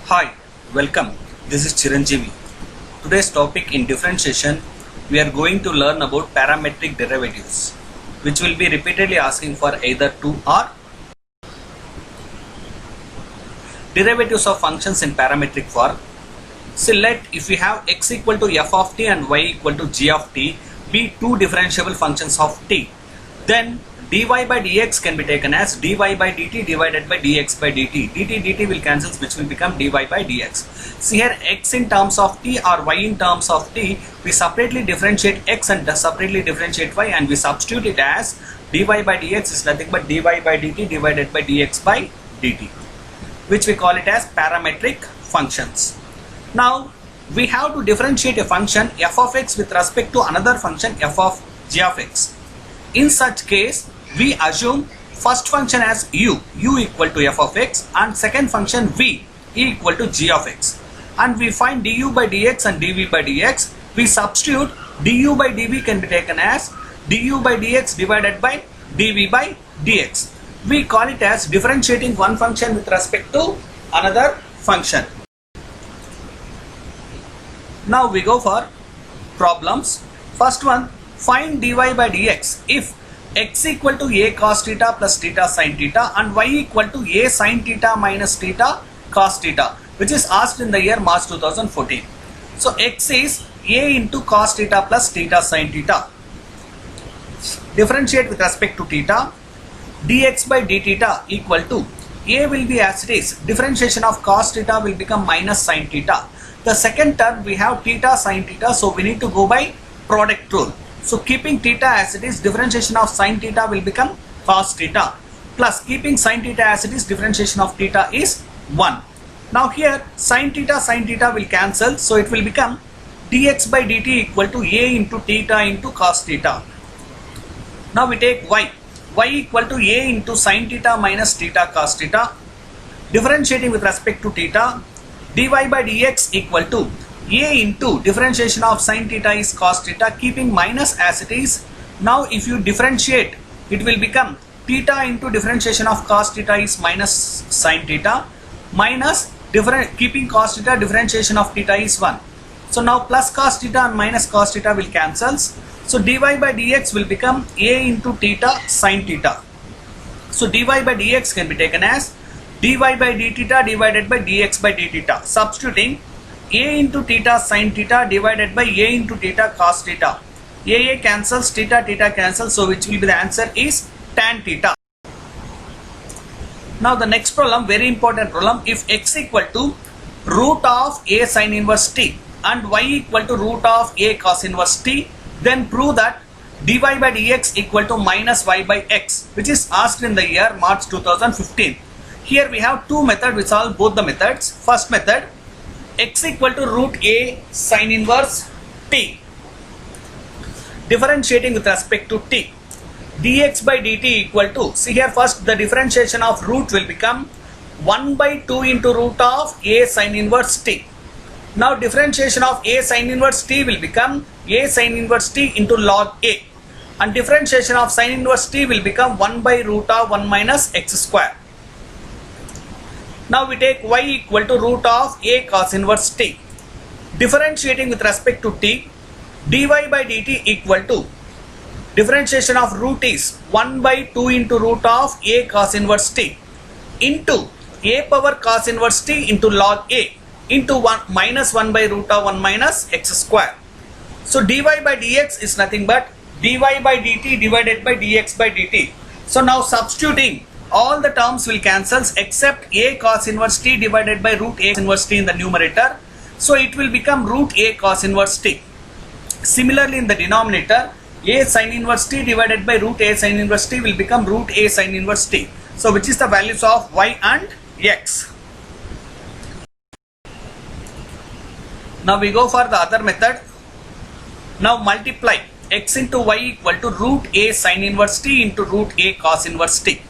Hi, welcome. This is Chiranjeevi. Today's topic in differentiation, we are going to learn about parametric derivatives, which will be repeatedly asking for either 2 or derivatives of functions in parametric form. So if we have x equal to f of t and y equal to g of t be two differentiable functions of t, then dy by dx can be taken as dy by dt divided by dx by dt. Dt will cancel, which will become dy by dx. See here, x in terms of t or y in terms of t, we separately differentiate x and separately differentiate y, and we substitute it as dy by dx is nothing but dy by dt divided by dx by dt, which we call it as parametric functions. Now we have to differentiate a function f of x with respect to another function f of g of x. In such case, we assume first function as u equal to f of x, and second function v equal to g of x, and we find du by dx and dv by dx. We substitute du by dv can be taken as du by dx divided by dv by dx. We call it as differentiating one function with respect to another function. Now we go for problems. First one, find dy by dx if x equal to a cos theta plus theta sin theta and y equal to a sin theta minus theta cos theta, which is asked in the year March 2014. So x is a into cos theta plus theta sin theta. Differentiate with respect to theta. Dx by d theta equal to a will be as it is. Differentiation of cos theta will become minus sin theta. The second term we have theta sin theta, so we need to go by product rule. So keeping theta as it is, differentiation of sin theta will become cos theta, plus keeping sin theta as it is, differentiation of theta is 1. Now here sin theta will cancel, so it will become dx by dt equal to a into theta into cos theta. Now we take y equal to a into sin theta minus theta cos theta. Differentiating with respect to theta, dy by dx equal to a into differentiation of sin theta is cos theta, keeping minus as it is. Now if you differentiate, it will become theta into differentiation of cos theta is minus sin theta, minus keeping cos theta, differentiation of theta is 1. So now plus cos theta and minus cos theta will cancel. So dy by dx will become a into theta sin theta. So dy by dx can be taken as dy by d theta divided by dx by d theta. Substituting a into theta sin theta divided by a into theta cos theta. A cancels, theta cancels, so which will be the answer is tan theta. Now the next problem, very important problem. If x equal to root of a sin inverse t and y equal to root of a cos inverse t, then prove that dy by dx equal to minus y by x, which is asked in the year March 2015. Here we have two methods. We solve both the methods. First method, x equal to root a sin inverse t. Differentiating with respect to t, dx by dt equal to, see here first the differentiation of root will become 1 by 2 into root of a sin inverse t. Now differentiation of a sin inverse t will become a sin inverse t into log a, and differentiation of sin inverse t will become 1 by root of 1 minus x square. Now we take y equal to root of a cos inverse t. Differentiating with respect to t, dy by dt equal to differentiation of root is 1 by 2 into root of a cos inverse t into a power cos inverse t into log a into 1 minus 1 by root of 1 minus x square. So dy by dx is nothing but dy by dt divided by dx by dt. So now substituting, all the terms will cancel except a cos inverse t divided by root a inverse t in the numerator. So it will become root a cos inverse t. Similarly in the denominator, a sin inverse t divided by root a sin inverse t will become root a sin inverse t. So which is the values of y and x. Now we go for the other method. Now multiply x into y equal to root a sin inverse t into root a cos inverse t.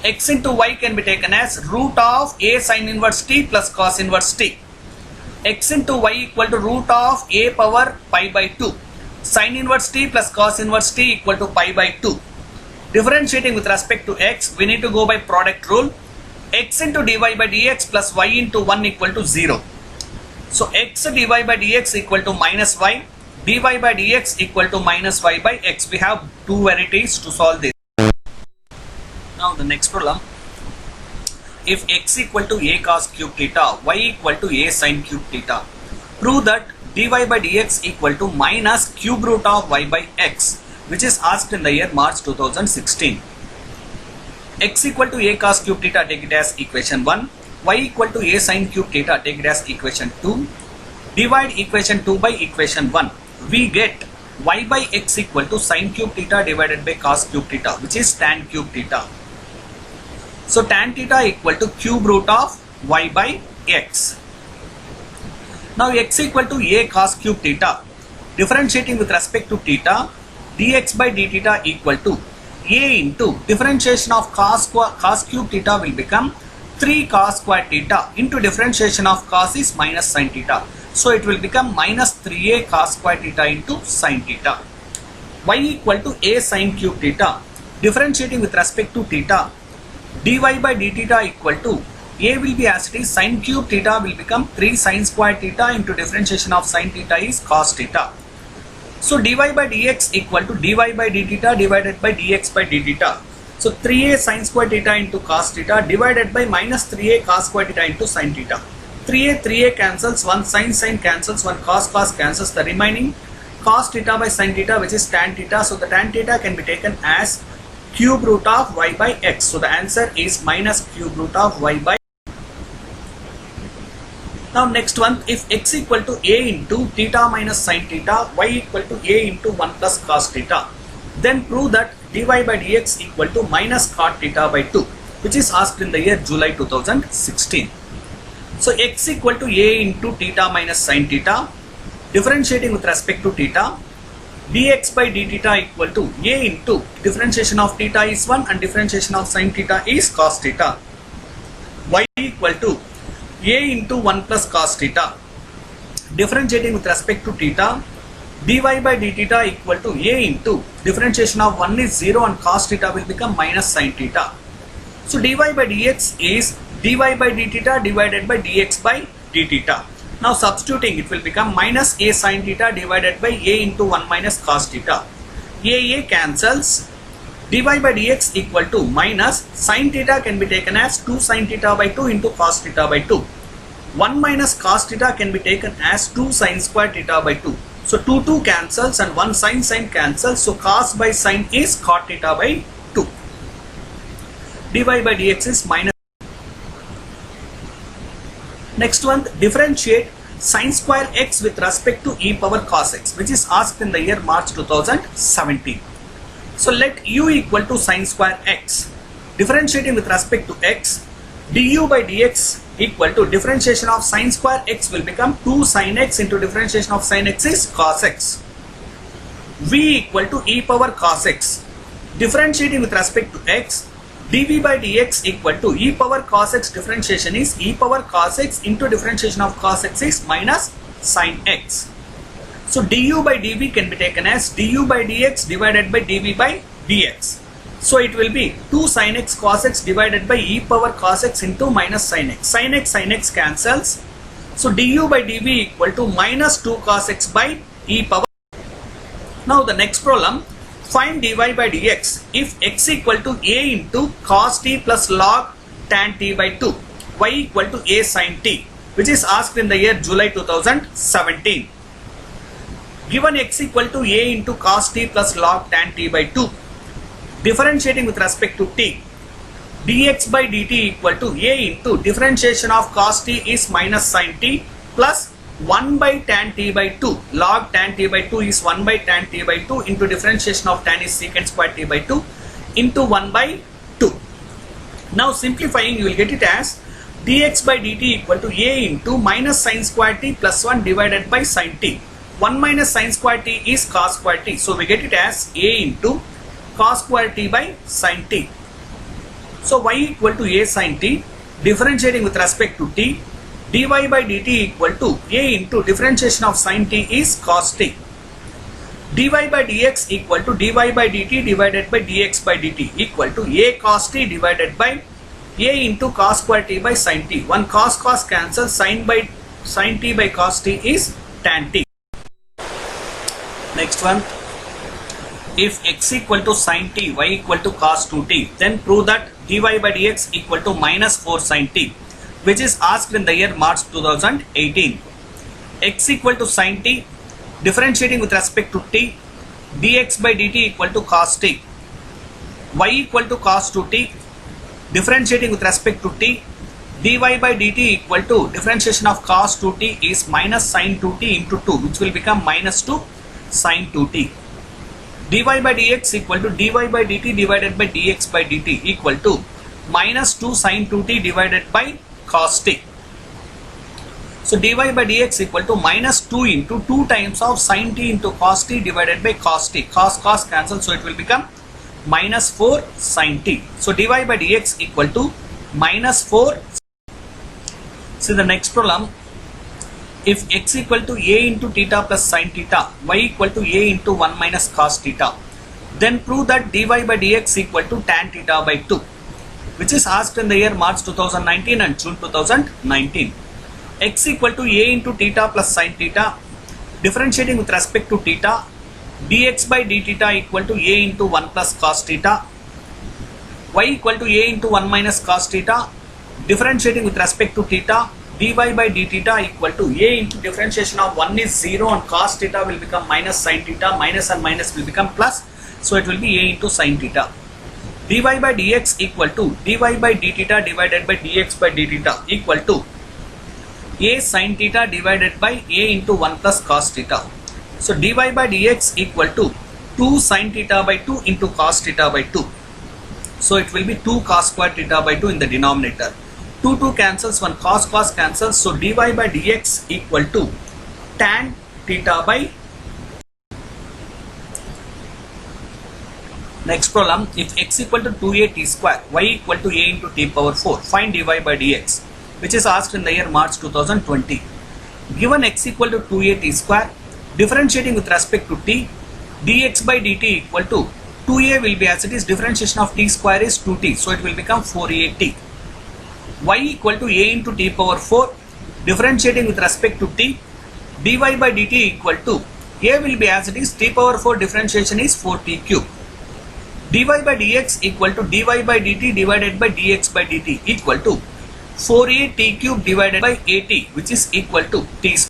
X into y can be taken as root of a sin inverse t plus cos inverse t. X into y equal to root of a power pi by 2. Sin inverse t plus cos inverse t equal to pi by 2. Differentiating with respect to x, we need to go by product rule. x into dy by dx plus y into 1 equal to 0. So x dy by dx equal to minus y, dy by dx equal to minus y by x. We have two varieties to solve this. Now the next problem. If x equal to a cos cube theta, y equal to a sin cube theta, prove that dy by dx equal to minus cube root of y by x, which is asked in the year March 2016. X equal to a cos cube theta, take it as equation 1. Y equal to a sin cube theta, take it as equation 2. Divide equation 2 by equation 1. We get y by x equal to sin cube theta divided by cos cube theta, which is tan cube theta. So tan theta equal to cube root of y by x. Now x equal to a cos cube theta. Differentiating with respect to theta, dx by d theta equal to a into differentiation of cos cube theta will become 3 cos square theta into differentiation of cos is minus sin theta. So it will become minus 3a cos square theta into sin theta. Y equal to a sin cube theta. Differentiating with respect to theta, dy by d theta equal to a will be as it is, sin cube theta will become 3 sin square theta into differentiation of sin theta is cos theta. So dy by dx equal to dy by d theta divided by dx by d theta. So 3a sin square theta into cos theta divided by minus 3a cos square theta into sin theta. 3a cancels, 1 sin cancels, 1 cos cancels, the remaining cos theta by sin theta, which is tan theta. So the tan theta can be taken as cube root of y by x. So the answer is minus cube root of y by. Now next one, if x equal to a into theta minus sin theta, y equal to a into 1 plus cos theta, then prove that dy by dx equal to minus cot theta by 2, which is asked in the year July 2016. So x equal to a into theta minus sin theta, differentiating with respect to theta, dx by d theta equal to a into differentiation of theta is 1 and differentiation of sin theta is cos theta. Y equal to a into 1 plus cos theta. Differentiating with respect to theta, dy by d theta equal to a into differentiation of 1 is 0 and cos theta will become minus sin theta. So dy by dx is dy by d theta divided by dx by d theta. Now substituting, it will become minus a sin theta divided by a into 1 minus cos theta. A cancels. Dy by dx equal to minus sin theta can be taken as 2 sin theta by 2 into cos theta by 2. 1 minus cos theta can be taken as 2 sin square theta by 2. So 2 cancels and 1 sin cancels. So cos by sin is cot theta by 2. Dy by dx is minus. Next one, differentiate sin square x with respect to e power cos x, which is asked in the year March 2017. So let u equal to sin square x. Differentiating with respect to x, du by dx equal to differentiation of sin square x will become 2 sin x into differentiation of sin x is cos x. V equal to e power cos x. Differentiating with respect to x, dv by dx equal to e power cos x differentiation is e power cos x into differentiation of cos x is minus sin x. So du by dv can be taken as du by dx divided by dv by dx. So it will be 2 sin x cos x divided by e power cos x into minus sin x. Sin x cancels. So du by dv equal to minus 2 cos x by e power. Now the next problem. Find dy by dx if x equal to a into cos t plus log tan t by 2, y equal to a sin t, which is asked in the year July 2017. Given x equal to a into cos t plus log tan t by 2, differentiating with respect to t, dx by dt equal to a into differentiation of cos t is minus sin t plus 1 by tan t by 2. Log tan t by 2 is 1 by tan t by 2 into differentiation of tan is secant square t by 2 into 1 by 2. Now simplifying, you will get it as dx by dt equal to a into minus sin square t plus 1 divided by sin t. 1 minus sin square t is cos square t. So we get it as a into cos square t by sin t. So y equal to a sin t. Differentiating with respect to t, dy by dt equal to a into differentiation of sin t is cos t. dy by dx equal to dy by dt divided by dx by dt equal to a cos t divided by A into cos square t by sin t. One cos cancels, sin t by cos t is tan t. Next one, if x equal to sin t, y equal to cos 2t, then prove that dy by dx equal to minus 4 sin t, which is asked in the year March 2018. X equal to sin t, differentiating with respect to t, dx by dt equal to cos t. Y equal to cos 2t, differentiating with respect to t, dy by dt equal to differentiation of cos 2t is minus sin 2t into 2, which will become minus 2 sin 2t. dy by dx equal to dy by dt divided by dx by dt equal to minus 2 sin 2t divided by cos t. So dy by dx equal to minus 2 into 2 times of sin t into cos t divided by cos t. Cos cancel, so it will become minus 4 sin t. So dy by dx equal to minus 4. See the next problem. If x equal to a into theta plus sin theta, y equal to a into 1 minus cos theta, then prove that dy by dx equal to tan theta by 2, which is asked in the year March 2019 and June 2019. X equal to a into theta plus sin theta, differentiating with respect to theta, dx by d theta equal to a into 1 plus cos theta, y equal to a into 1 minus cos theta, differentiating with respect to theta, dy by d theta equal to a into differentiation of 1 is 0 and cos theta will become minus sin theta, minus and minus will become plus, so it will be a into sin theta. dy by dx equal to dy by d theta divided by dx by d theta equal to a sin theta divided by a into 1 plus cos theta. So dy by dx equal to 2 sin theta by 2 into cos theta by 2. So it will be 2 cos square theta by 2 in the denominator. 2 cancels, 1 cos cancels. So dy by dx equal to tan theta by. Next problem, if x equal to 2a t square, y equal to a into t power 4, find dy by dx, which is asked in the year March 2020. Given x equal to 2a t square, differentiating with respect to t, dx by dt equal to 2a will be as it is, differentiation of t square is 2t, so it will become 4at. Y equal to a into t power 4, differentiating with respect to t, dy by dt equal to a will be as it is, t power 4 differentiation is 4t cube. dy by dx equal to dy by dt divided by dx by dt equal to 4a t cube divided by at, which is equal to t square.